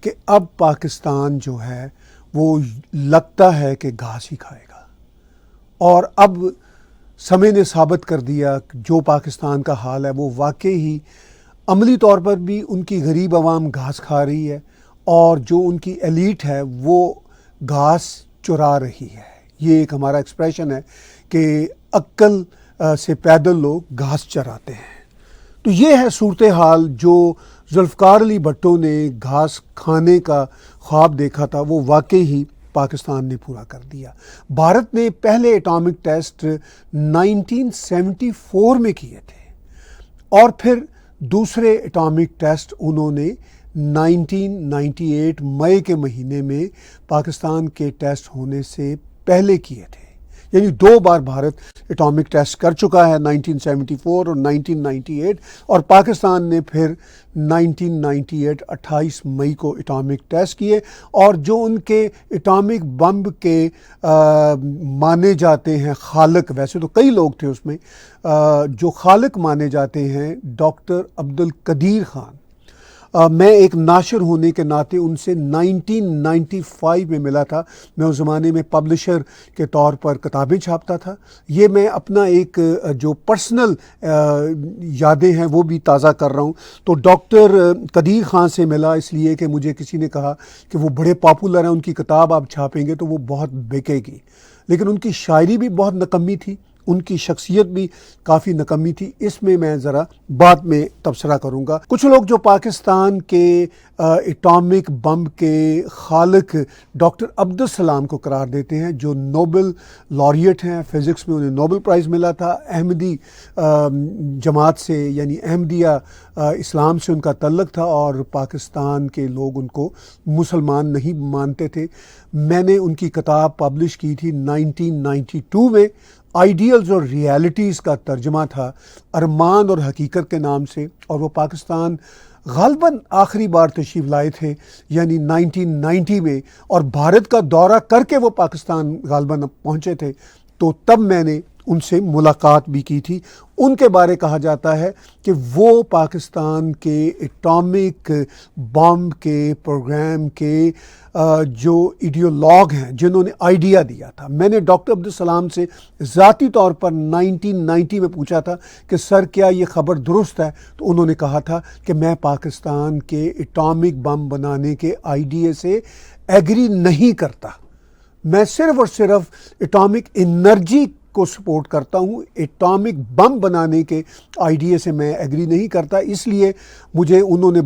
کہ اب پاکستان جو ہے وہ لگتا ہے کہ گھاس ہی کھائے گا، اور اب سمے نے ثابت کر دیا کہ جو پاکستان کا حال ہے وہ واقعی ہی عملی طور پر بھی ان کی غریب عوام گھاس کھا رہی ہے، اور جو ان کی ایلیٹ ہے وہ گھاس چرا رہی ہے۔ یہ ایک ہمارا ایکسپریشن ہے کہ عقل سے پیدل لوگ گھاس چراتے ہیں۔ تو یہ ہے صورتحال جو ذوالفقار علی بھٹو نے گھاس کھانے کا خواب دیکھا تھا، وہ واقعی ہی پاکستان نے پورا کر دیا۔ بھارت نے پہلے ایٹامک ٹیسٹ 1974 میں کیے تھے، اور پھر دوسرے ایٹامک ٹیسٹ انہوں نے 1998 مئی کے مہینے میں پاکستان کے ٹیسٹ ہونے سے پہلے کیے تھے۔ یعنی 2 بار بھارت ایٹامک ٹیسٹ کر چکا ہے، 1974 اور 1998، اور پاکستان نے پھر 1998 28 مئی کو ایٹامک ٹیسٹ کیے، اور جو ان کے ایٹامک بم کے مانے جاتے ہیں خالق، ویسے تو کئی لوگ تھے اس میں، جو خالق مانے جاتے ہیں ڈاکٹر عبدالقدیر خان، میں ایک ناشر ہونے کے ناطے ان سے 1995 میں ملا تھا۔ میں اس زمانے میں پبلشر کے طور پر کتابیں چھاپتا تھا۔ یہ میں اپنا ایک جو پرسنل یادیں ہیں وہ بھی تازہ کر رہا ہوں۔ تو ڈاکٹر قدیر خان سے ملا اس لیے کہ مجھے کسی نے کہا کہ وہ بڑے پاپولر ہیں، ان کی کتاب آپ چھاپیں گے تو وہ بہت بکے گی، لیکن ان کی شاعری بھی بہت نکمی تھی، ان کی شخصیت بھی کافی نکمی تھی۔ اس میں ذرا بعد میں تبصرہ کروں گا۔ کچھ لوگ جو پاکستان کے ایٹامک بم کے خالق ڈاکٹر عبدالسلام کو قرار دیتے ہیں، جو نوبل لاریٹ ہیں، فزکس میں انہیں نوبل پرائز ملا تھا، احمدی جماعت سے یعنی احمدیہ اسلام سے ان کا تعلق تھا، اور پاکستان کے لوگ ان کو مسلمان نہیں مانتے تھے۔ میں نے ان کی کتاب پبلش کی تھی 1992 میں، آئیڈیلز اور ریالٹیز کا ترجمہ تھا، ارمان اور حقیقت کے نام سے، اور وہ پاکستان غالباً آخری بار تشریف لائے تھے یعنی 1990 میں، اور بھارت کا دورہ کر کے وہ پاکستان غالباً پہنچے تھے، تو تب میں نے ان سے ملاقات بھی کی تھی۔ ان کے بارے کہا جاتا ہے کہ وہ پاکستان کے ایٹامک بم کے پروگرام کے جو ایڈیولوگ ہیں، جنہوں نے آئیڈیا دیا تھا۔ میں نے ڈاکٹر عبدالسلام سے ذاتی طور پر 1990 میں پوچھا تھا کہ سر کیا یہ خبر درست ہے، تو انہوں نے کہا تھا کہ میں پاکستان کے ایٹامک بم بنانے کے آئیڈیا سے ایگری نہیں کرتا، میں صرف اور صرف ایٹامک انرجی کو سپورٹ کرتا ہوں، ایٹامک بم بنانے کے آئیڈیا سے میں ایگری نہیں کرتا۔ اس لیے مجھے انہوں نے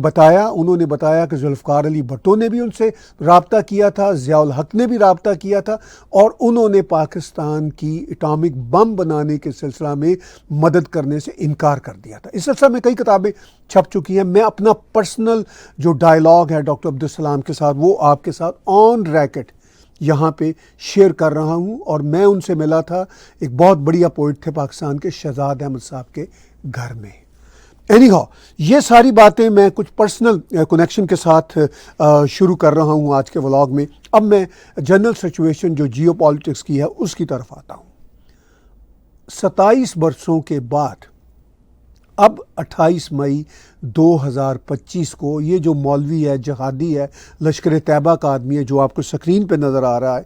بتایا کہ ذوالفقار علی بھٹو نے بھی ان سے رابطہ کیا تھا، ضیاء الحق نے بھی رابطہ کیا تھا، اور انہوں نے پاکستان کی ایٹامک بم بنانے کے سلسلہ میں مدد کرنے سے انکار کر دیا تھا۔ اس سلسلہ میں کئی کتابیں چھپ چکی ہیں۔ میں اپنا پرسنل جو ڈائلاگ ہے ڈاکٹر عبدالسلام کے ساتھ، وہ آپ کے ساتھ آن ریکٹ یہاں پہ شیئر کر رہا ہوں، اور میں ان سے ملا تھا، ایک بہت بڑھیا پوئٹ تھے پاکستان کے، شہزاد احمد صاحب کے گھر میں۔ اینی ہاؤ، یہ ساری باتیں میں کچھ پرسنل کنیکشن کے ساتھ شروع کر رہا ہوں آج کے ولاگ میں۔ اب میں جنرل سچویشن جو جیو پالیٹکس کی ہے اس کی طرف آتا ہوں۔ 27 برسوں کے بعد اب 28 مئی 2025 کو یہ جو مولوی ہے، جہادی ہے، لشکر طیبہ کا آدمی ہے، جو آپ کو سکرین پہ نظر آ رہا ہے،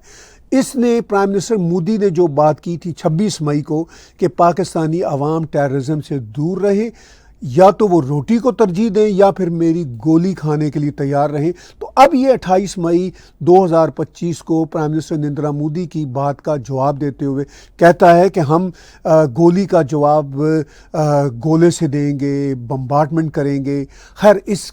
اس نے پرائم منسٹر مودی نے جو بات کی تھی 26 مئی کو کہ پاکستانی عوام ٹیررزم سے دور رہے، یا تو وہ روٹی کو ترجیح دیں یا پھر میری گولی کھانے کے لیے تیار رہیں، تو اب یہ 28 مئی 2025 کو پرائم منسٹر نریندر مودی کی بات کا جواب دیتے ہوئے کہتا ہے کہ ہم گولی کا جواب گولے سے دیں گے، بمبارڈمنٹ کریں گے۔ خیر، اس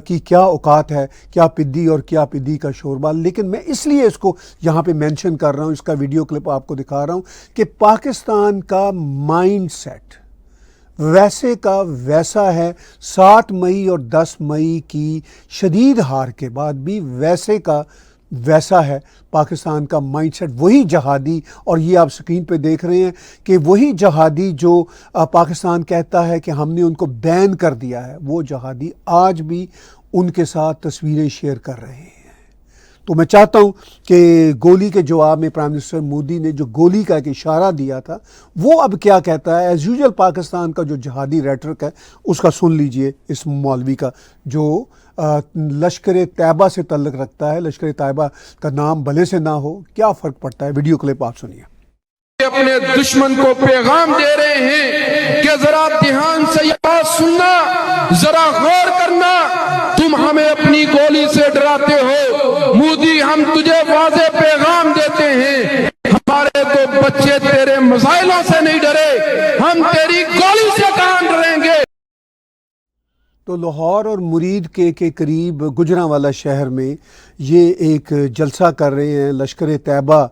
کی کیا اوقات ہے، کیا پدی اور کیا پدی کا شوربہ، لیکن میں اس لیے اس کو یہاں پہ مینشن کر رہا ہوں، اس کا ویڈیو کلپ آپ کو دکھا رہا ہوں کہ پاکستان کا مائنڈ سیٹ ویسے کا ویسا ہے۔ 7 مئی اور 10 مئی کی شدید ہار کے بعد بھی ویسے کا ویسا ہے پاکستان کا مائنڈ سیٹ۔ وہی جہادی، اور یہ آپ سکرین پہ دیکھ رہے ہیں کہ وہی جہادی جو پاکستان کہتا ہے کہ ہم نے ان کو بین کر دیا ہے، وہ جہادی آج بھی ان کے ساتھ تصویریں شیئر کر رہے ہیں۔ تو میں چاہتا ہوں کہ گولی کے جواب میں پرائم منسٹر مودی نے جو گولی کا ایک اشارہ دیا تھا، وہ اب کیا کہتا ہے۔ ایز یوزول پاکستان کا جو جہادی ریٹرک ہے اس کا سن لیجئے، اس مولوی کا جو لشکر طیبہ سے تعلق رکھتا ہے، لشکر طیبہ کا نام بھلے سے نہ ہو، کیا فرق پڑتا ہے؟ ویڈیو کلپ آپ سنیے۔ اپنے دشمن کو پیغام دے رہے ہیں کہ ذرا دھیان سے یہ بات سننا، ذرا غور کرنا، تم ہمیں اپنی گولی سے ڈراتے ہو، مودی ہم تجھے واضح پیغام دیتے ہیں، ہمارے تو بچے تیرے میزائلوں سے نہیں ڈرے، ہم تیری گولی سے کہاں ڈریں گے۔ تو لاہور اور مرید کے قریب گجرانوالہ شہر میں یہ ایک جلسہ کر رہے ہیں لشکر طیبہ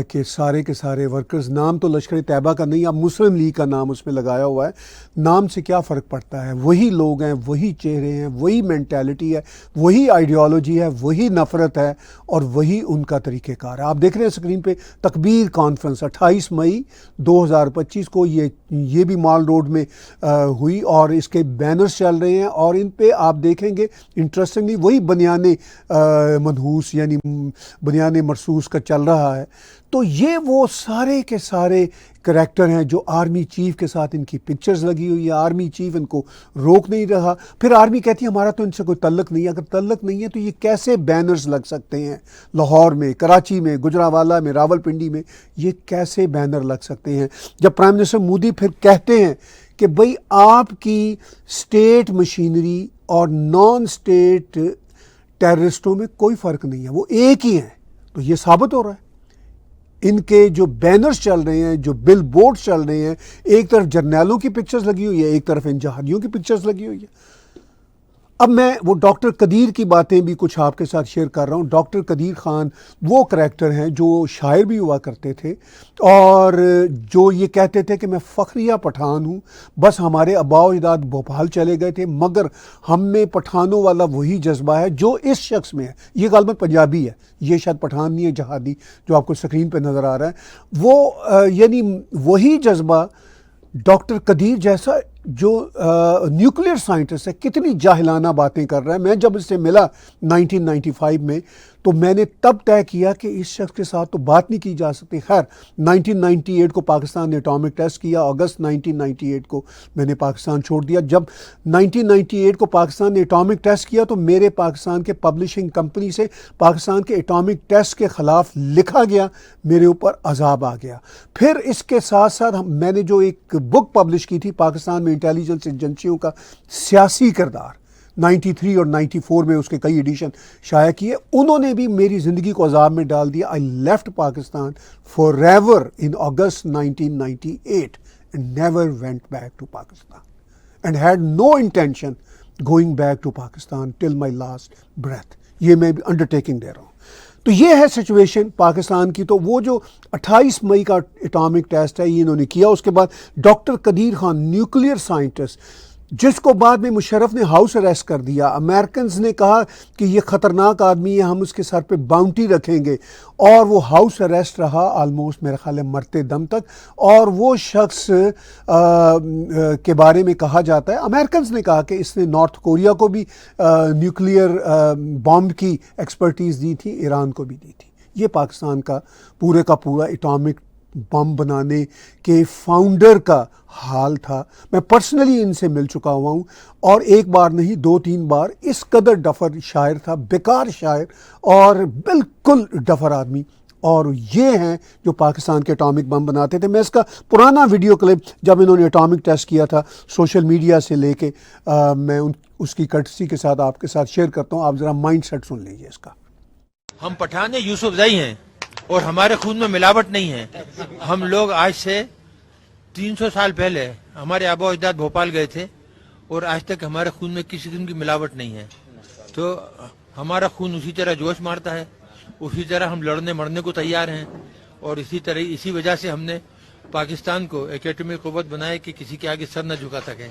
کے سارے ورکرز۔ نام تو لشکر طیبہ کا نہیں، اب مسلم لیگ کا نام اس میں لگایا ہوا ہے۔ نام سے کیا فرق پڑتا ہے؟ وہی لوگ ہیں، وہی چہرے ہیں، وہی مینٹیلٹی ہے، وہی آئیڈیالوجی ہے، وہی نفرت ہے اور وہی ان کا طریقہ کار ہے۔ آپ دیکھ رہے ہیں اسکرین پہ تکبیر کانفرنس 28 مئی 2025 کو یہ بھی مال روڈ میں ہوئی اور اس کے بینرز چل رہے ہیں اور ان پہ آپ دیکھیں گے انٹرسٹنگلی وہی بنیان منحوس یعنی بنیان مرصوص کا چل رہا ہے۔ تو یہ وہ سارے کے سارے کریکٹر ہیں جو آرمی چیف کے ساتھ ان کی پکچرز لگی ہوئی ہے، آرمی چیف ان کو روک نہیں رہا، پھر آرمی کہتی ہے ہمارا تو ان سے کوئی تعلق نہیں ہے۔ اگر تعلق نہیں ہے تو یہ کیسے بینرز لگ سکتے ہیں لاہور میں، کراچی میں، گجرانوالہ میں، راولپنڈی میں؟ یہ کیسے بینر لگ سکتے ہیں جب پرائم منسٹر مودی پھر کہتے ہیں کہ بھئی آپ کی اسٹیٹ مشینری اور نان اسٹیٹ ٹیررسٹوں میں کوئی فرق نہیں ہے، وہ ایک ہی ہیں۔ تو یہ ثابت ہو رہا ہے ان کے جو بینرز چل رہے ہیں، جو بل بورڈ چل رہے ہیں، ایک طرف جرنیلوں کی پکچرز لگی ہوئی ہے، ایک طرف ان جہادیوں کی پکچرز لگی ہوئی ہے۔ اب میں وہ ڈاکٹر قدیر کی باتیں بھی کچھ آپ کے ساتھ شیئر کر رہا ہوں۔ ڈاکٹر قدیر خان وہ کریکٹر ہیں جو شاعر بھی ہوا کرتے تھے اور جو یہ کہتے تھے کہ میں فخریہ پٹھان ہوں، بس ہمارے آباء و اجداد بھوپال چلے گئے تھے مگر ہم میں پٹھانوں والا وہی جذبہ ہے جو اس شخص میں ہے۔ یہ غالباً پنجابی ہے، یہ شاید پٹھان نہیں ہے، جہادی جو آپ کو سکرین پہ نظر آ رہا ہے وہ یعنی وہی جذبہ ڈاکٹر قدیر جیسا جو نیوکلیئر سائنٹسٹ ہے، کتنی جاہلانہ باتیں کر رہا ہے۔ میں جب اس سے ملا 1995 میں تو میں نے تب طے کیا کہ اس شخص کے ساتھ تو بات نہیں کی جا سکتی۔ خیر 1998 کو پاکستان نے اٹامک ٹیسٹ کیا، اگست 1998 کو میں نے پاکستان چھوڑ دیا۔ جب 1998 کو پاکستان نے اٹامک ٹیسٹ کیا تو میرے پاکستان کے پبلشنگ کمپنی سے پاکستان کے اٹامک ٹیسٹ کے خلاف لکھا گیا، میرے اوپر عذاب آ گیا۔ پھر اس کے ساتھ ساتھ میں نے جو ایک بک پبلش کی تھی پاکستان میں انٹیلیجنس ایجنسیوں کا سیاسی کردار، 93 اور 94 میں اس کے کئی ایڈیشن شائع کیے، انہوں نے بھی میری زندگی کو عذاب میں ڈال دیا۔ I left Pakistan for ever in August 1998 and never went back to Pakistan and had no intention going back to Pakistan till my last breath. یہ میں بھی انڈرٹیکنگ دے رہا ہوں۔ تو یہ ہے سچویشن پاکستان کی۔ تو وہ جو 28 مئی کا اٹامک ٹیسٹ ہے یہ انہوں نے کیا۔ اس کے بعد ڈاکٹر قدیر خان نیوکلیئر سائنٹسٹ جس کو بعد میں مشرف نے ہاؤس اریسٹ کر دیا، امریکنز نے کہا کہ یہ خطرناک آدمی ہے، ہم اس کے سر پہ باؤنٹی رکھیں گے، اور وہ ہاؤس اریسٹ رہا آلموسٹ میرے خیال ہے مرتے دم تک۔ اور وہ شخص کے بارے میں کہا جاتا ہے، امریکنز نے کہا کہ اس نے نارتھ کوریا کو بھی نیوکلیئر بامب کی ایکسپرٹیز دی تھی، ایران کو بھی دی تھی۔ یہ پاکستان کا پورا اٹامک بم بنانے کے فاؤنڈر کا حال تھا۔ میں پرسنلی ان سے مل چکا ہوا ہوں اور ایک بار نہیں 2-3 بار۔ اس قدر ڈفر شاعر تھا، بیکار شاعر اور بالکل ڈفر آدمی، اور یہ ہیں جو پاکستان کے اٹامک بم بناتے تھے۔ میں اس کا پرانا ویڈیو کلپ جب انہوں نے اٹامک ٹیسٹ کیا تھا سوشل میڈیا سے لے کے میں اس کی کرٹسی کے ساتھ آپ کے ساتھ شیئر کرتا ہوں۔ آپ ذرا مائنڈ سیٹ سن لیجیے اس کا۔ ہم پٹھان یوسف زئی ہیں اور ہمارے خون میں ملاوٹ نہیں ہے۔ ہم لوگ آج سے 300 سال پہلے ہمارے آباء و اجداد بھوپال گئے تھے اور آج تک ہمارے خون میں کسی قسم کی ملاوٹ نہیں ہے۔ تو ہمارا خون اسی طرح جوش مارتا ہے، اسی طرح ہم لڑنے مرنے کو تیار ہیں، اور اسی وجہ سے ہم نے پاکستان کو ایک ایٹمی قوت بنایا کہ کسی کے آگے سر نہ جھکا سکے۔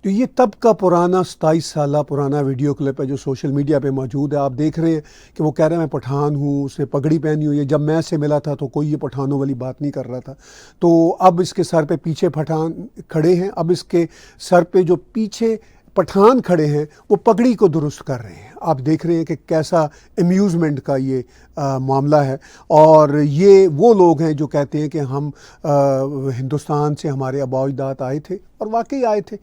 تو یہ تب کا پرانا 27 سالہ پرانا ویڈیو کلپ ہے جو سوشل میڈیا پہ موجود ہے۔ آپ دیکھ رہے ہیں کہ وہ کہہ رہے ہیں میں پٹھان ہوں، اس نے پگڑی پہنی ہوئی ہے۔ جب میں سے ملا تھا تو کوئی یہ پٹھانوں والی بات نہیں کر رہا تھا۔ تو اب اس کے سر پہ پیچھے پٹھان کھڑے ہیں، اب اس کے سر پہ جو پیچھے پٹھان کھڑے ہیں وہ پگڑی کو درست کر رہے ہیں۔ آپ دیکھ رہے ہیں کہ کیسا امیوزمنٹ کا یہ معاملہ ہے، اور یہ وہ لوگ ہیں جو کہتے ہیں کہ ہم ہندوستان سے ہمارے آباء و اجداد آئے تھے اور واقعی آئے تھے.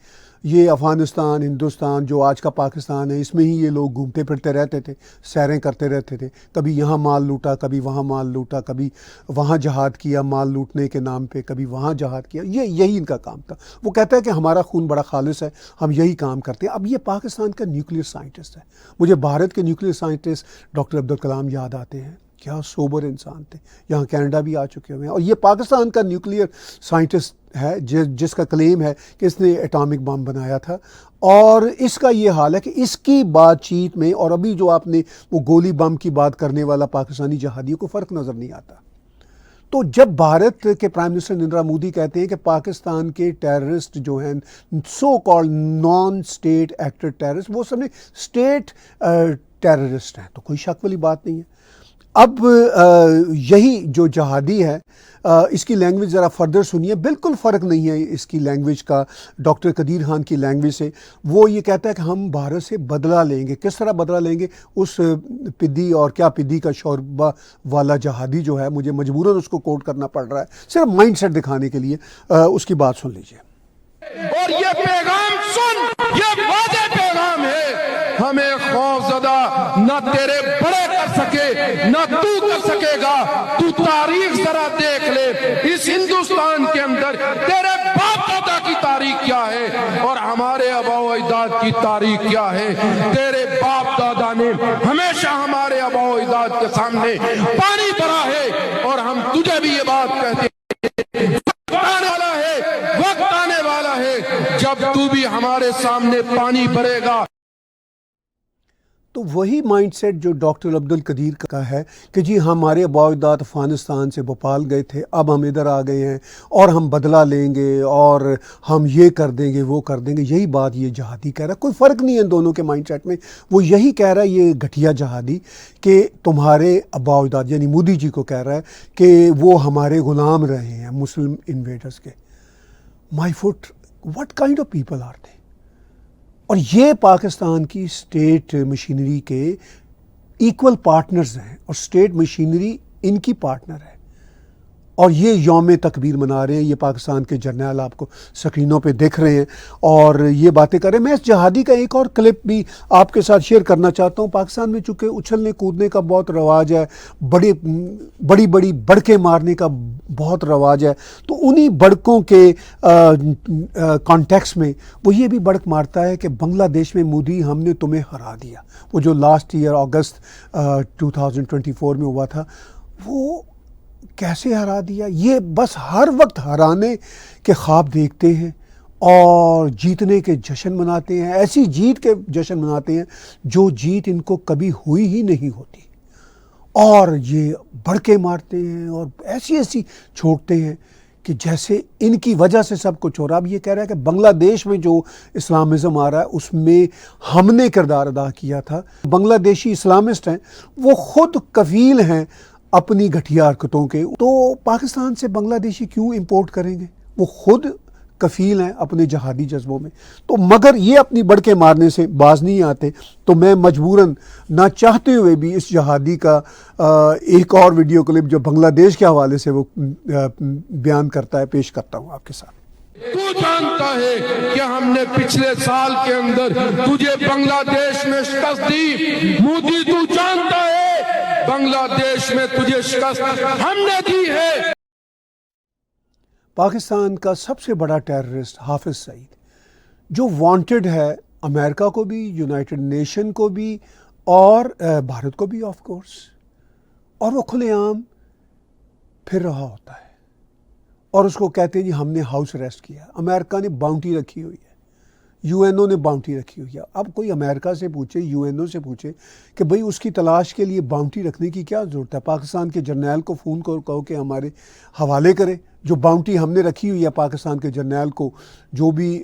یہ افغانستان، ہندوستان جو آج کا پاکستان ہے، اس میں ہی یہ لوگ گھومتے پھرتے رہتے تھے، سیریں کرتے رہتے تھے. کبھی یہاں مال لوٹا، کبھی وہاں مال لوٹا، کبھی وہاں جہاد کیا مال لوٹنے کے نام پہ، کبھی وہاں جہاد کیا. یہی ان کا کام تھا. وہ کہتا ہے کہ ہمارا خون بڑا خالص ہے، ہم یہی کام کرتے ہیں. اب یہ پاکستان کا نیوکلیئر سائنٹسٹ ہے. مجھے بھارت کے نیوکلیئر سائنٹسٹ ڈاکٹر عبدالکلام یاد آتے ہیں. کیا سوبر انسان تھے. یہاں کینیڈا بھی آ چکے ہوئے ہیں. اور یہ پاکستان کا نیوکلیئر سائنٹسٹ ہے جس کا کلیم ہے کہ اس نے ایٹامک بم بنایا تھا. اور اس کا یہ حال ہے کہ اس کی بات چیت میں اور ابھی جو آپ نے وہ گولی بم کی بات کرنے والا پاکستانی جہادیوں کو فرق نظر نہیں آتا. تو جب بھارت کے پرائم منسٹر نریندر مودی کہتے ہیں کہ پاکستان کے ٹیررسٹ جو ہیں so called non state actor terrorist, وہ سب نے اسٹیٹ ٹیررسٹ ہیں، تو کوئی شک والی بات نہیں ہے. اب یہی جو جہادی ہے اس کی لینگویج ذرا فردر سنیے. بالکل فرق نہیں ہے اس کی لینگویج کا ڈاکٹر قدیر خان کی لینگویج سے. وہ یہ کہتا ہے کہ ہم بھارت سے بدلہ لیں گے. کس طرح بدلہ لیں گے؟ اس پدی اور کیا پدی کا شوربہ والا جہادی جو ہے، مجھے مجبوراً اس کو کوٹ کرنا پڑ رہا ہے صرف مائنڈ سیٹ دکھانے کے لیے. اس کی بات سن لیجیے. اور یہ پیغام سن، یہ واضح پیغام ہے، ہمیں خوف زدہ نہ تیرے بڑے کر سکے نہ تو کر سکے گا. تو تاریخ ذرا دیکھ لے، اس ہندوستان کے اندر تیرے باپ دادا کی تاریخ کیا ہے اور ہمارے آبا و اجداد کی تاریخ کیا ہے. تیرے باپ دادا نے ہمیشہ ہمارے آبا و اجداد کے سامنے پانی بھرا ہے، اور ہم تجھے بھی یہ بات کہتے ہیں، وقت آنے والا ہے جب تو بھی ہمارے سامنے پانی بھرے گا. تو وہی مائنڈ سیٹ جو ڈاکٹر عبدالقدیر کا ہے کہ جی ہمارے آباء و اجداد افغانستان سے بھوپال گئے تھے، اب ہم ادھر آ گئے ہیں اور ہم بدلہ لیں گے اور ہم یہ کر دیں گے وہ کر دیں گے. یہی بات یہ جہادی کہہ رہا ہے. کوئی فرق نہیں ہے ان دونوں کے مائنڈ سیٹ میں. وہ یہی کہہ رہا ہے یہ گھٹیا جہادی کہ تمہارے آباء و اجداد، یعنی مودی جی کو کہہ رہا ہے کہ وہ ہمارے غلام رہے ہیں مسلم انویڈرز کے. My foot, what kind of people are they? اور یہ پاکستان کی اسٹیٹ مشینری کے ایکول پارٹنرز ہیں اور اسٹیٹ مشینری ان کی پارٹنر ہے. اور یہ یوم تکبیر منا رہے ہیں. یہ پاکستان کے جرنیل آپ کو سکرینوں پہ دیکھ رہے ہیں اور یہ باتیں کر رہے ہیں. میں اس جہادی کا ایک اور کلپ بھی آپ کے ساتھ شیئر کرنا چاہتا ہوں. پاکستان میں چونکہ اچھلنے کودنے کا بہت رواج ہے، بڑی بڑکیں مارنے کا بہت رواج ہے، تو انہی بڑکوں کے کانٹیکس میں وہ یہ بھی بڑک مارتا ہے کہ بنگلہ دیش میں مودی ہم نے تمہیں ہرا دیا. وہ جو لاسٹ ایئر اگست 2024 میں ہوا تھا، وہ کیسے ہرا دیا؟ یہ بس ہر وقت ہرانے کے خواب دیکھتے ہیں اور جیتنے کے جشن مناتے ہیں. ایسی جیت کے جشن مناتے ہیں جو جیت ان کو کبھی ہوئی ہی نہیں ہوتی. اور یہ بڑکے مارتے ہیں اور ایسی چھوڑتے ہیں کہ جیسے ان کی وجہ سے سب کچھ ہو رہا. اب یہ کہہ رہا ہے کہ بنگلہ دیش میں جو اسلامزم آ رہا ہے اس میں ہم نے کردار ادا کیا تھا. بنگلہ دیشی اسلامسٹ ہیں، وہ خود کفیل ہیں اپنی گھٹیا حرکتوں کے. تو پاکستان سے بنگلہ دیشی کیوں امپورٹ کریں گے؟ وہ خود کفیل ہیں اپنے جہادی جذبوں میں. تو مگر یہ اپنی بڑکے مارنے سے باز نہیں آتے. تو میں مجبوراً نہ چاہتے ہوئے بھی اس جہادی کا ایک اور ویڈیو کلپ جو بنگلہ دیش کے حوالے سے وہ بیان کرتا ہے پیش کرتا ہوں آپ کے ساتھ. تو جانتا ہے کہ ہم نے پچھلے سال کے اندر تجھے بنگلہ دیش میں شکست دی. مودی تو جانتا ہے بنگلہ دیش میں تجھے شکست ہم نے دی ہے. پاکستان کا سب سے بڑا ٹیررسٹ حافظ سعید جو وانٹڈ ہے امریکہ کو بھی، یونائٹڈ نیشن کو بھی اور بھارت کو بھی آف کورس، اور وہ کھلے عام پھر رہا ہوتا ہے اور اس کو کہتے ہیں جی ہم نے ہاؤس اریسٹ کیا. امریکہ نے باؤنٹی رکھی ہوئی ہے، یو این او نے باؤنٹی رکھی ہوئی ہے. اب کوئی امریکہ سے پوچھے، یو این او سے پوچھے کہ بھئی اس کی تلاش کے لیے باؤنٹی رکھنے کی کیا ضرورت ہے؟ پاکستان کے جرنیل کو فون کر کہو کہ ہمارے حوالے کرے. جو باؤنٹی ہم نے رکھی ہوئی ہے پاکستان کے جرنیل کو، جو بھی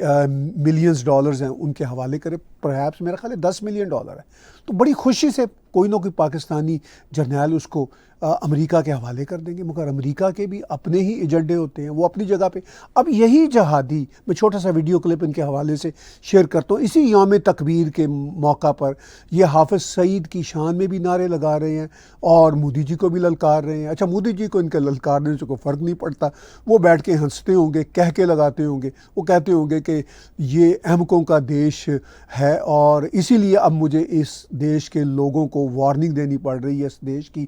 ملینز ڈالرز ہیں ان کے حوالے کرے. پرہیپس میرا خیال ہے $10 ملین ہے. تو بڑی خوشی سے کوئی نہ کوئی پاکستانی جرنیل اس کو امریکہ کے حوالے کر دیں گے، مگر امریکہ کے بھی اپنے ہی ایجنڈے ہوتے ہیں، وہ اپنی جگہ پہ. اب یہی جہادی، میں چھوٹا سا ویڈیو کلپ ان کے حوالے سے شیئر کرتا ہوں. اسی یوم تکبیر کے موقع پر یہ حافظ سعید کی شان میں بھی نعرے لگا رہے ہیں اور مودی جی کو بھی للکار رہے ہیں. اچھا، مودی جی کو ان کے للکارنے سے کوئی فرق نہیں پڑتا، وہ بیٹھ کے ہنستے ہوں گے، کہہ کے لگاتے ہوں گے، وہ کہتے ہوں گے کہ یہ احمقوں کا دیش ہے اور اسی لیے اب مجھے اس دیش کے لوگوں کو وارننگ دینی پڑ رہی ہے، اس دیش کی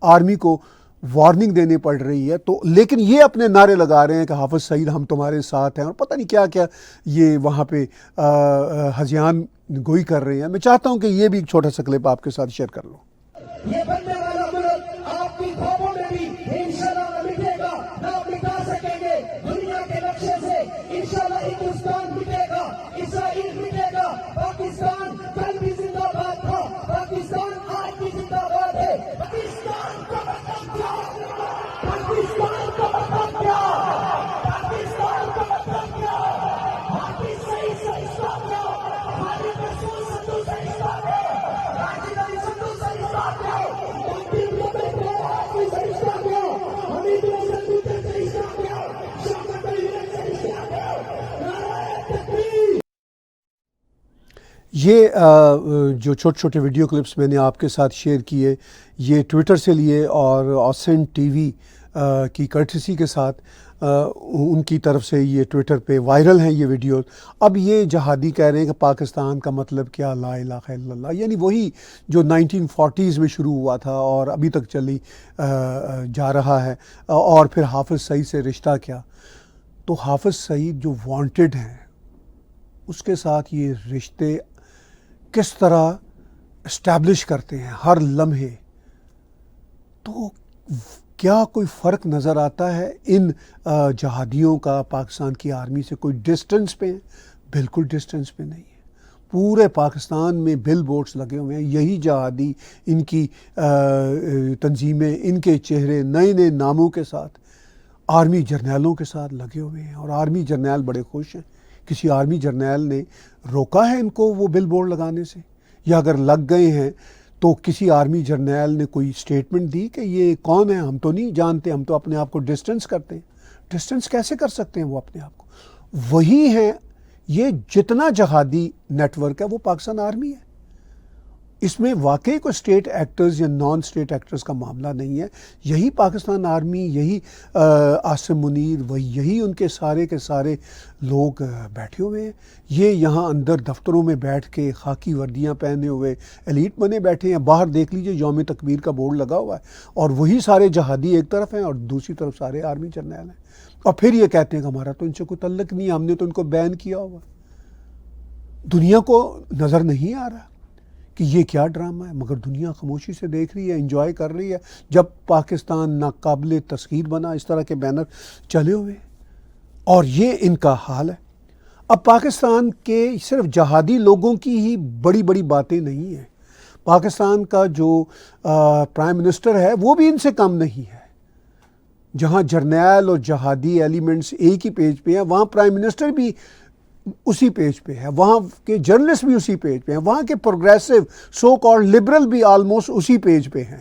آرمی کو وارننگ دینی پڑ رہی ہے. تو لیکن یہ اپنے نعرے لگا رہے ہیں کہ حافظ سعید ہم تمہارے ساتھ ہیں، اور پتہ نہیں کیا کیا یہ وہاں پہ ہذیان گوئی کر رہے ہیں. میں چاہتا ہوں کہ یہ بھی ایک چھوٹا سا کلپ آپ کے ساتھ شیئر کر لوں. یہ بننے والا ملک آپ کی خوابوں میں بھی انشاءاللہ نہ مٹے گا، نہ مٹا سکیں گے. دنیا کے نقشے سے انشاءاللہ ہندوستان مٹے گا، اسرائیل مٹے گا. پاکستان کل بھی زندہ باد تھا، پاکستان آج بھی زندہ باد ہے. پاکستان کا مطلب کیا؟ پاکستان کا مطلب کیا؟ پاکستان کا مطلب کیا؟ حافظ سعید سے اسلام کیا؟ خالد رسول سندھو سے اسلام کیا؟ راجد علی سندھو سے اسلام کیا؟ تقدیر کو دیکھتے ہیں حافظ سے اسلام کیا؟ حمید رسول دوتے سے اسلام کیا؟ شوکت علی سے اسلام کیا؟ نعرہ تکبیر. یہ جو چھوٹے چھوٹے ویڈیو کلپس میں نے آپ کے ساتھ شیئر کیے، یہ ٹویٹر سے لیے اور آسینٹ ٹی وی کی کرٹسی کے ساتھ ان کی طرف سے یہ ٹویٹر پہ وائرل ہیں یہ ویڈیوز. اب یہ جہادی کہہ رہے ہیں کہ پاکستان کا مطلب کیا، لا الہ الا اللہ، یعنی وہی جو 1940s میں شروع ہوا تھا اور ابھی تک چلی جا رہا ہے. اور پھر حافظ سعید سے رشتہ کیا؟ تو حافظ سعید جو وانٹڈ ہیں اس کے ساتھ یہ رشتے کس طرح اسٹیبلش کرتے ہیں ہر لمحے. تو کیا کوئی فرق نظر آتا ہے ان جہادیوں کا پاکستان کی آرمی سے؟ کوئی ڈسٹنس پہ ہیں؟ بالکل ڈسٹنس پہ نہیں ہے. پورے پاکستان میں بل بورڈز لگے ہوئے ہیں، یہی جہادی، ان کی تنظیمیں، ان کے چہرے نئے نئے ناموں کے ساتھ آرمی جرنیلوں کے ساتھ لگے ہوئے ہیں. اور آرمی جرنیل بڑے خوش ہیں. کسی آرمی جرنیل نے روکا ہے ان کو وہ بل بورڈ لگانے سے؟ یا اگر لگ گئے ہیں تو کسی آرمی جرنیل نے کوئی سٹیٹمنٹ دی کہ یہ کون ہے؟ ہم تو نہیں جانتے، ہم تو اپنے آپ کو ڈسٹنس کرتے ہیں. ڈسٹنس کیسے کر سکتے ہیں وہ اپنے آپ کو؟ وہی ہیں یہ جتنا جہادی نیٹ ورک ہے وہ پاکستان آرمی ہے. اس میں واقعی کوئی اسٹیٹ ایکٹرز یا نان اسٹیٹ ایکٹرز کا معاملہ نہیں ہے. یہی پاکستان آرمی، یہی عاصم منیر، یہی ان کے سارے لوگ بیٹھے ہوئے ہیں. یہ یہاں اندر دفتروں میں بیٹھ کے خاکی وردیاں پہنے ہوئے ایلیٹ بنے بیٹھے ہیں. باہر دیکھ لیجئے یوم تکبیر کا بورڈ لگا ہوا ہے اور وہی سارے جہادی ایک طرف ہیں اور دوسری طرف سارے آرمی جرنیل ہیں. اور پھر یہ کہتے ہیں کہ ہمارا تو ان سے کوئی تعلق نہیں، ہم نے تو ان کو بین کیا ہوا. دنیا کو نظر نہیں آ رہا کہ یہ کیا ڈرامہ ہے، مگر دنیا خاموشی سے دیکھ رہی ہے، انجوائے کر رہی ہے. جب پاکستان ناقابل تسخیر بنا، اس طرح کے بینر چلے ہوئے اور یہ ان کا حال ہے. اب پاکستان کے صرف جہادی لوگوں کی ہی بڑی بڑی باتیں نہیں ہیں. پاکستان کا جو پرائم منسٹر ہے وہ بھی ان سے کم نہیں ہے. جہاں جرنیل اور جہادی ایلیمنٹس ایک ہی پیج پہ ہیں، وہاں پرائم منسٹر بھی اسی پیج پہ ہے، وہاں کے جرنلسٹ بھی اسی پیج پہ ہیں، وہاں کے پروگریسو سو کالڈ لبرل بھی آلموسٹ اسی پیج پہ ہیں.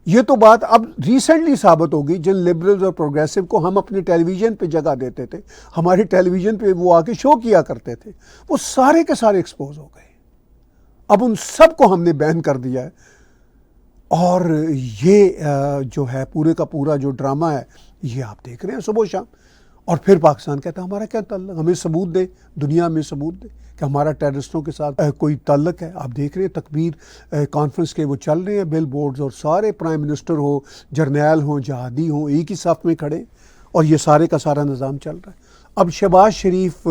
یہ تو بات اب ریسنٹلی ثابت ہوگی. جن لبرلز اور پروگریسو کو ہم اپنے ٹیلی ویژن پہ جگہ دیتے تھے، ہمارے ٹیلی ویژن پہ وہ آ کے شو کیا کرتے تھے، وہ سارے کے سارے ایکسپوز ہو گئے. اب ان سب کو ہم نے بین کر دیا ہے. اور یہ جو ہے پورے کا پورا جو ڈرامہ ہے یہ آپ دیکھ رہے ہیں صبح و شام. اور پھر پاکستان کہتا ہے ہمارا کیا تعلق، ہمیں ثبوت دے، دنیا میں ثبوت دے کہ ہمارا ٹیررسٹوں کے ساتھ کوئی تعلق ہے. آپ دیکھ رہے ہیں تکبیر کانفرنس کے وہ چل رہے ہیں بل بورڈز، اور سارے پرائم منسٹر ہو، جرنیل ہوں، جہادی ہوں، ایک ہی صف میں کھڑے اور یہ سارے کا سارا نظام چل رہا ہے. اب شہباز شریف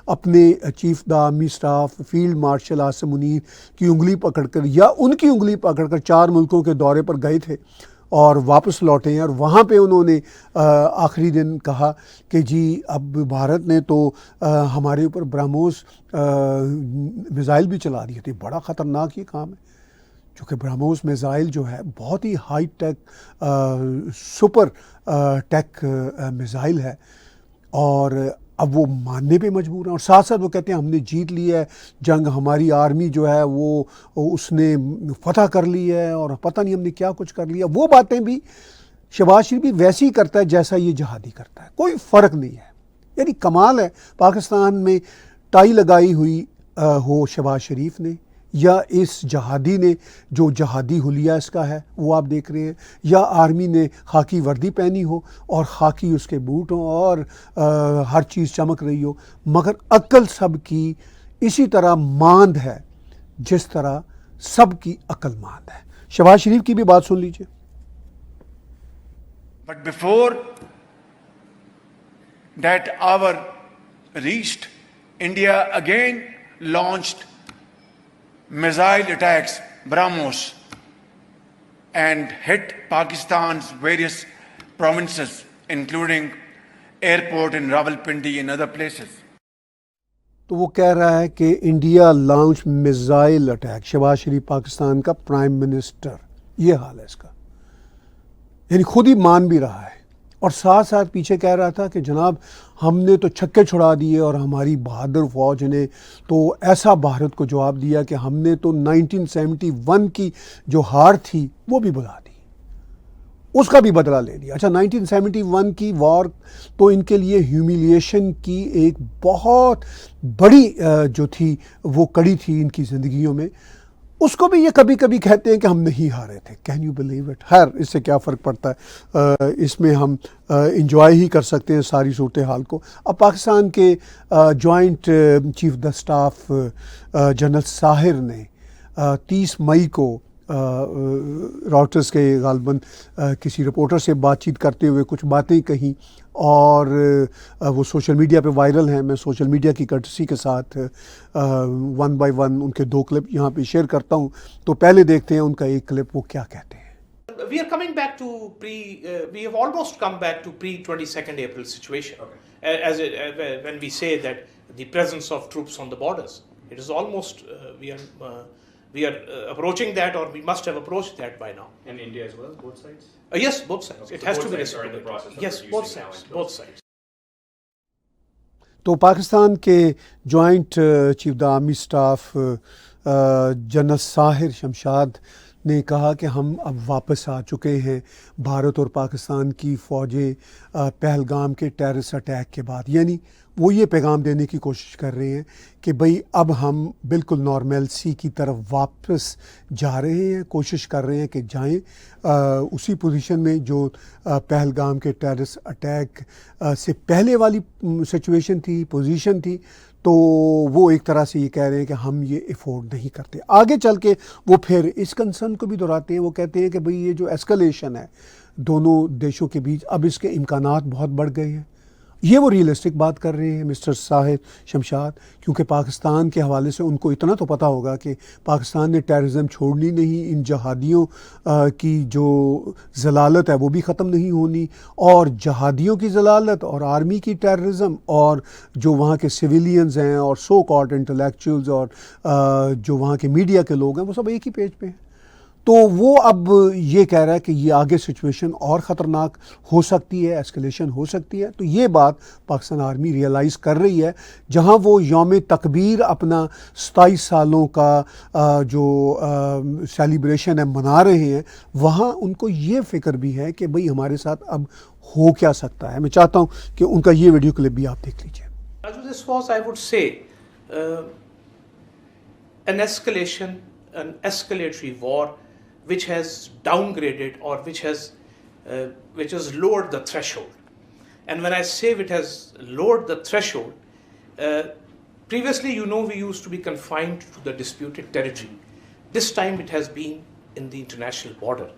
اپنے chief the army staff field marshal Asim Munir کی انگلی پکڑ کر یا ان کی انگلی پکڑ کر 4 ملکوں کے دورے پر گئے تھے اور واپس لوٹے ہیں. اور وہاں پہ انہوں نے آخری دن کہا کہ جی اب بھارت نے تو ہمارے اوپر برہموس میزائل بھی چلا دیے تھے. بڑا خطرناک یہ کام ہے چونکہ برہموس میزائل جو ہے بہت ہی ہائی ٹیک سپر ٹیک میزائل ہے. اور اب وہ ماننے پہ مجبور ہیں، اور ساتھ ساتھ وہ کہتے ہیں ہم نے جیت لی ہے جنگ، ہماری آرمی جو ہے وہ اس نے فتح کر لی ہے اور پتہ نہیں ہم نے کیا کچھ کر لیا. وہ باتیں بھی شہباز شریف بھی ویسے ہی کرتا ہے جیسا یہ جہادی کرتا ہے، کوئی فرق نہیں ہے. یعنی کمال ہے پاکستان میں ٹائی لگائی ہوئی ہو شہباز شریف نے، یا اس جہادی نے جو جہادی حلیہ اس کا ہے وہ آپ دیکھ رہے ہیں، یا آرمی نے خاکی وردی پہنی ہو اور خاکی اس کے بوٹ ہوں اور ہر چیز چمک رہی ہو، مگر عقل سب کی اسی طرح ماند ہے جس طرح سب کی عقل ماند ہے. شہباز شریف کی بھی بات سن لیجئے. But before that hour reached, India again launched missile attacks, BrahMos, and hit Pakistan's various provinces, including airport in Rawalpindi and other places. تو وہ کہہ رہا ہے کہ India launch missile attack. Shehbaz Sharif Pakistan کا پرائم منسٹر، یہ حال ہے اس کا، یعنی خود ہی مان بھی رہا ہے اور ساتھ ساتھ پیچھے کہہ رہا تھا کہ جناب ہم نے تو چھکے چھڑا دیے اور ہماری بہادر فوج نے تو ایسا بھارت کو جواب دیا کہ ہم نے تو 1971 کی جو ہار تھی وہ بھی بھلا دی، اس کا بھی بدلہ لے لیا. اچھا 1971 کی وار تو ان کے لیے ہیومیلیشن کی ایک بہت بڑی جو تھی وہ کڑی تھی ان کی زندگیوں میں، اس کو بھی یہ کبھی کبھی کہتے ہیں کہ ہم نہیں ہارے تھے. Can you believe it? خیر اس سے کیا فرق پڑتا ہے، اس میں ہم انجوائے ہی کر سکتے ہیں ساری صورتحال کو. اب پاکستان کے joint chief the staff general Sahir نے 30 مئی کو راٹرز کے غالباً کسی رپورٹر سے بات چیت کرتے ہوئے کچھ باتیں کہیں اور وہ سوشل میڈیا پہ وائرل ہیں. میں سوشل میڈیا کی کرٹسی کے ساتھ 1 بائی 1 ان کے 2 کلپ یہاں پہ شیئر کرتا ہوں. تو پہلے دیکھتے ہیں ان کا ایک کلپ وہ کیا کہتے ہیں. We are coming back to we have almost come back to pre-22nd April situation. Okay. When we say that the presence of troops on the borders, it is almost we are approaching that, or we must have approached that by now. And India as well, both sides? Yes, both sides. Okay, it so has both to be sides are in the process of Yes, both sides. Both sides. تو پاکستان کے joint chief the army staff general Sahir Shamshad نے کہا کہ ہم اب واپس آ چکے ہیں بھارت اور پاکستان کی فوجیں پہلگام کے ٹیررسٹ اٹیک کے بعد. یعنی وہ یہ پیغام دینے کی کوشش کر رہے ہیں کہ بھئی اب ہم بالکل نارملسی کی طرف واپس جا رہے ہیں، کوشش کر رہے ہیں کہ جائیں اسی پوزیشن میں جو پہلگام کے ٹیررسٹ اٹیک سے پہلے والی سچویشن تھی، پوزیشن تھی. تو وہ ایک طرح سے یہ کہہ رہے ہیں کہ ہم یہ افورڈ نہیں کرتے. آگے چل کے وہ پھر اس کنسرن کو بھی دہراتے ہیں. وہ کہتے ہیں کہ بھئی یہ جو ایسکلیشن ہے دونوں دیشوں کے بیچ، اب اس کے امکانات بہت بڑھ گئے ہیں. یہ وہ ریئلسٹک بات کر رہے ہیں مسٹر ساحر شمشاد، کیونکہ پاکستان کے حوالے سے ان کو اتنا تو پتہ ہوگا کہ پاکستان نے ٹیررزم چھوڑنی نہیں، ان جہادیوں کی جو ضلالت ہے وہ بھی ختم نہیں ہونی، اور جہادیوں کی ضلالت اور آرمی کی ٹیررزم اور جو وہاں کے سویلینز ہیں اور سو کالڈ انٹلیکچوئلز اور جو وہاں کے میڈیا کے لوگ ہیں وہ سب ایک ہی پیج پہ ہیں. تو وہ اب یہ کہہ رہا ہے کہ یہ آگے سچویشن اور خطرناک ہو سکتی ہے، ایسکلیشن ہو سکتی ہے. تو یہ بات پاکستان آرمی ریئلائز کر رہی ہے. جہاں وہ یوم تکبیر اپنا 27 سالوں کا جو سیلیبریشن ہے منا رہے ہیں، وہاں ان کو یہ فکر بھی ہے کہ بھئی ہمارے ساتھ اب ہو کیا سکتا ہے. میں چاہتا ہوں کہ ان کا یہ ویڈیو کلپ بھی آپ دیکھ لیجیے. This was, I would say, an escalation, an escalatory war which has downgraded or which has lowered the threshold. And when I say it has lowered the threshold, previously, we used to be confined to the disputed territory. This time it has been in the international border.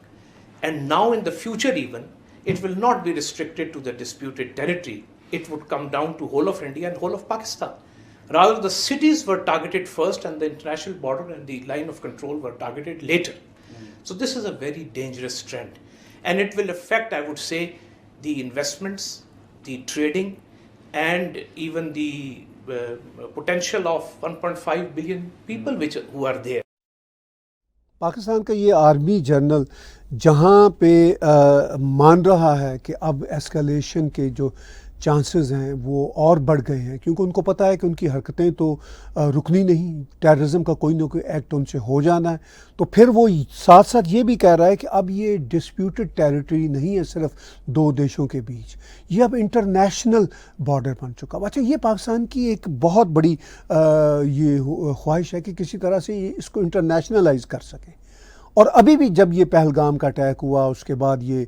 And now in the future even, it will not be restricted to the disputed territory. It would come down to whole of India and whole of Pakistan. Rather, the cities were targeted first and the international border and the line of control were targeted later. So this is a very dangerous trend. And it will affect, I would say, the investments, the trading, and even the potential of 1.5 billion people who are there. Pakistan کا یہ army general جہاں پہ مان رہا ہے کہ اب escalation کے جو چانسز ہیں وہ اور بڑھ گئے ہیں، کیونکہ ان کو پتہ ہے کہ ان کی حرکتیں تو رکنی نہیں، ٹیررزم کا کوئی نہ کوئی ایکٹ ان سے ہو جانا ہے. تو پھر وہ ساتھ ساتھ یہ بھی کہہ رہا ہے کہ اب یہ ڈسپیوٹڈ ٹیریٹری نہیں ہے صرف دو دیشوں کے بیچ، یہ اب انٹرنیشنل بارڈر بن چکا. اچھا، یہ پاکستان کی ایک بہت بڑی یہ خواہش ہے کہ کسی طرح سے اس کو انٹرنیشنلائز کر سکیں. اور ابھی بھی جب یہ پہلگام کا اٹیک ہوا، اس کے بعد یہ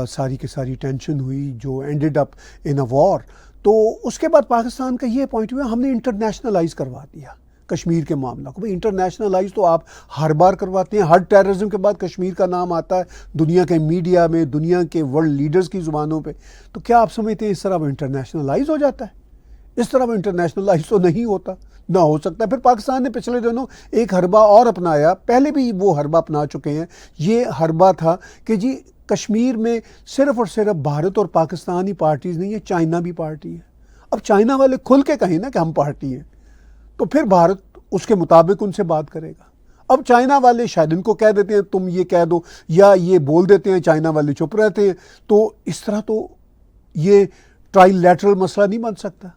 ساری کی ساری ٹینشن ہوئی جو اینڈڈ اپ ان اے وار، تو اس کے بعد پاکستان کا یہ پوائنٹ ہوا ہم نے انٹرنیشنلائز کروا دیا کشمیر کے معاملہ کو. بھئی انٹرنیشنلائز تو آپ ہر بار کرواتے ہیں، ہر ٹیررزم کے بعد کشمیر کا نام آتا ہے دنیا کے میڈیا میں، دنیا کے ورلڈ لیڈرز کی زبانوں پہ. تو کیا آپ سمجھتے ہیں اس طرح وہ انٹرنیشنلائز ہو جاتا ہے؟ اس طرح وہ انٹرنیشنلائز تو نہیں ہوتا، نہ ہو سکتا. پھر پاکستان نے پچھلے دنوں ایک حربہ اور اپنایا، پہلے بھی وہ حربہ اپنا چکے ہیں. یہ حربہ تھا کہ جی کشمیر میں صرف اور صرف بھارت اور پاکستان ہی پارٹیز نہیں ہے، چائنا بھی پارٹی ہے. اب چائنا والے کھل کے کہیں نا کہ ہم پارٹی ہیں، تو پھر بھارت اس کے مطابق ان سے بات کرے گا. اب چائنا والے شاید ان کو کہہ دیتے ہیں تم یہ کہہ دو، یا یہ بول دیتے ہیں، چائنا والے چپ رہتے ہیں. تو اس طرح تو یہ ٹرائی لیٹرل مسئلہ نہیں بن سکتا.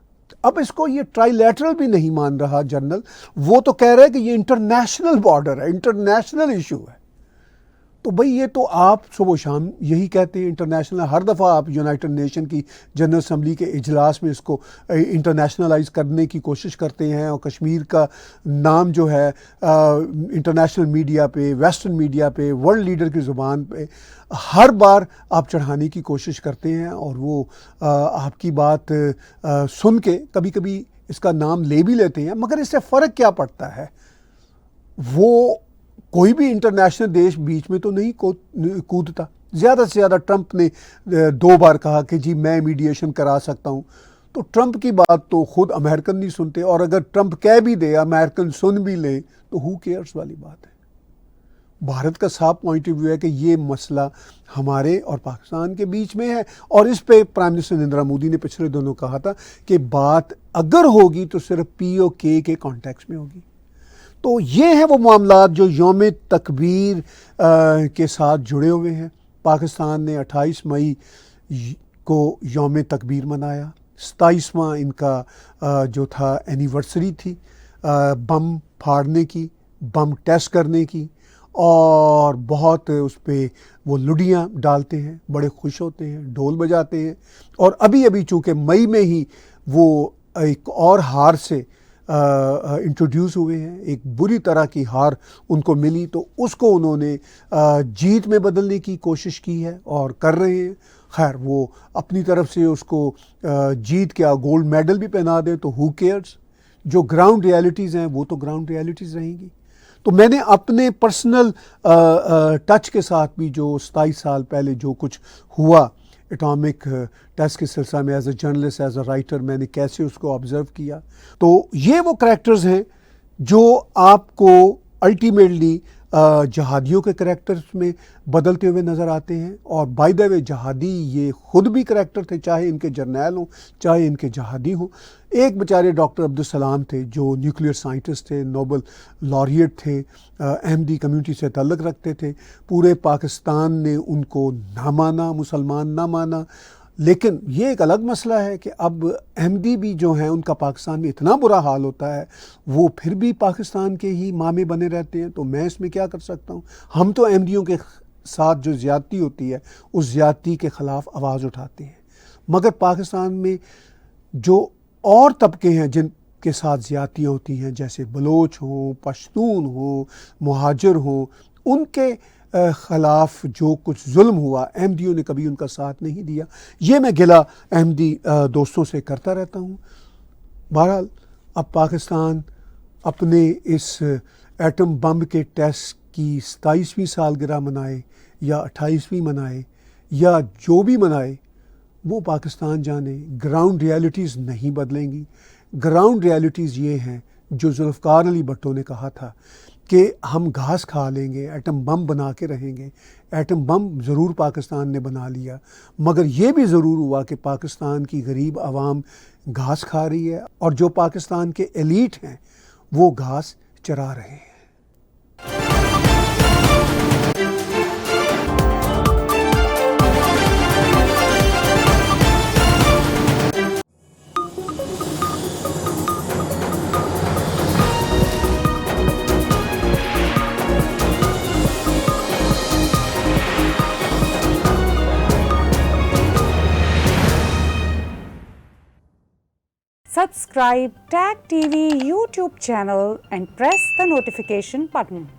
اب اس کو یہ ٹرائی لیٹرل بھی نہیں مان رہا جنرل، وہ تو کہہ رہے ہیں کہ یہ انٹرنیشنل بارڈر ہے، انٹرنیشنل ایشو ہے. تو بھئی یہ تو آپ صبح و شام یہی کہتے ہیں انٹرنیشنل. ہر دفعہ آپ یونائٹڈ نیشن کی جنرل اسمبلی کے اجلاس میں اس کو انٹرنیشنلائز کرنے کی کوشش کرتے ہیں، اور کشمیر کا نام جو ہے انٹرنیشنل میڈیا پہ، ویسٹرن میڈیا پہ، ورلڈ لیڈر کی زبان پہ ہر بار آپ چڑھانے کی کوشش کرتے ہیں. اور وہ آپ کی بات سن کے کبھی کبھی اس کا نام لے بھی لیتے ہیں، مگر اس سے فرق کیا پڑتا ہے؟ وہ کوئی بھی انٹرنیشنل دیش بیچ میں تو نہیں کودتا. زیادہ سے زیادہ ٹرمپ نے 2 بار کہا کہ جی میں میڈیشن کرا سکتا ہوں. تو ٹرمپ کی بات تو خود امریکن نہیں سنتے، اور اگر ٹرمپ کہہ بھی دے، امریکن سن بھی لیں، تو ہو کیئرس والی بات ہے. بھارت کا صاف پوائنٹ آف ویو ہے کہ یہ مسئلہ ہمارے اور پاکستان کے بیچ میں ہے، اور اس پہ پرائم منسٹر نریندر مودی نے پچھلے دنوں کہا تھا کہ بات اگر ہوگی تو صرف POK کے کانٹیکس میں ہوگی. تو یہ ہیں وہ معاملات جو یوم تکبیر کے ساتھ جڑے ہوئے ہیں. پاکستان نے 28 مئی کو یوم تکبیر منایا، 27واں ان کا جو تھا اینیورسری تھی بم پھاڑنے کی، بم ٹیسٹ کرنے کی، اور بہت اس پہ وہ لڈیاں ڈالتے ہیں، بڑے خوش ہوتے ہیں، ڈھول بجاتے ہیں. اور ابھی چونکہ مئی میں ہی وہ ایک اور ہار سے انٹروڈیوس ہوئے ہیں، ایک بری طرح کی ہار ان کو ملی، تو اس کو انہوں نے جیت میں بدلنے کی کوشش کی ہے اور کر رہے ہیں. خیر وہ اپنی طرف سے اس کو جیت کیا گولڈ میڈل بھی پہنا دیں تو ہو کیئرز. جو گراؤنڈ ریالٹیز ہیں وہ تو گراؤنڈ ریالٹیز رہیں گی. تو میں نے اپنے پرسنل ٹچ کے ساتھ بھی جو 27 سال پہلے جو کچھ ہوا اٹامک ٹیسٹ کے سلسلہ میں، as a journalist, as a writer, میں نے کیسے اس کو آبزرو کیا. تو یہ وہ کریکٹرز ہیں جو آپ کو الٹیمیٹلی جہادیوں کے کریکٹرز میں بدلتے ہوئے نظر آتے ہیں. اور بائی دا وے جہادی یہ خود بھی کریکٹر تھے، چاہے ان کے جرنیل ہوں، چاہے ان کے جہادی ہوں. ایک بیچارے ڈاکٹر عبدالسلام تھے جو نیوکلیئر سائنٹسٹ تھے، نوبل لاریٹ تھے، احمدی کمیونٹی سے تعلق رکھتے تھے. پورے پاکستان نے ان کو نہ مانا، مسلمان نہ مانا. لیکن یہ ایک الگ مسئلہ ہے کہ اب احمدی بھی جو ہیں ان کا پاکستان میں اتنا برا حال ہوتا ہے، وہ پھر بھی پاکستان کے ہی مامے بنے رہتے ہیں. تو میں اس میں کیا کر سکتا ہوں؟ ہم تو احمدیوں کے ساتھ جو زیادتی ہوتی ہے اس زیادتی کے خلاف آواز اٹھاتے ہیں. مگر پاکستان میں جو اور طبقے ہیں جن کے ساتھ زیادتیاں ہوتی ہیں، جیسے بلوچ ہوں، پشتون ہوں، مہاجر ہوں، ان کے خلاف جو کچھ ظلم ہوا احمدیوں نے کبھی ان کا ساتھ نہیں دیا. یہ میں گلہ احمدی دوستوں سے کرتا رہتا ہوں. بہرحال اب پاکستان اپنے اس ایٹم بم کے ٹیسٹ کی 27ویں سالگرہ منائے یا 28ویں منائے یا جو بھی منائے، وہ پاکستان جانے. گراؤنڈ ریالٹیز نہیں بدلیں گی. گراؤنڈ ریالٹیز یہ ہیں جو ذوالفقار علی بھٹو نے کہا تھا کہ ہم گھاس کھا لیں گے، ایٹم بم بنا کے رہیں گے. ایٹم بم ضرور پاکستان نے بنا لیا، مگر یہ بھی ضرور ہوا کہ پاکستان کی غریب عوام گھاس کھا رہی ہے، اور جو پاکستان کے ایلیٹ ہیں وہ گھاس چرا رہے ہیں. Subscribe TAG TV YouTube channel and press the notification button.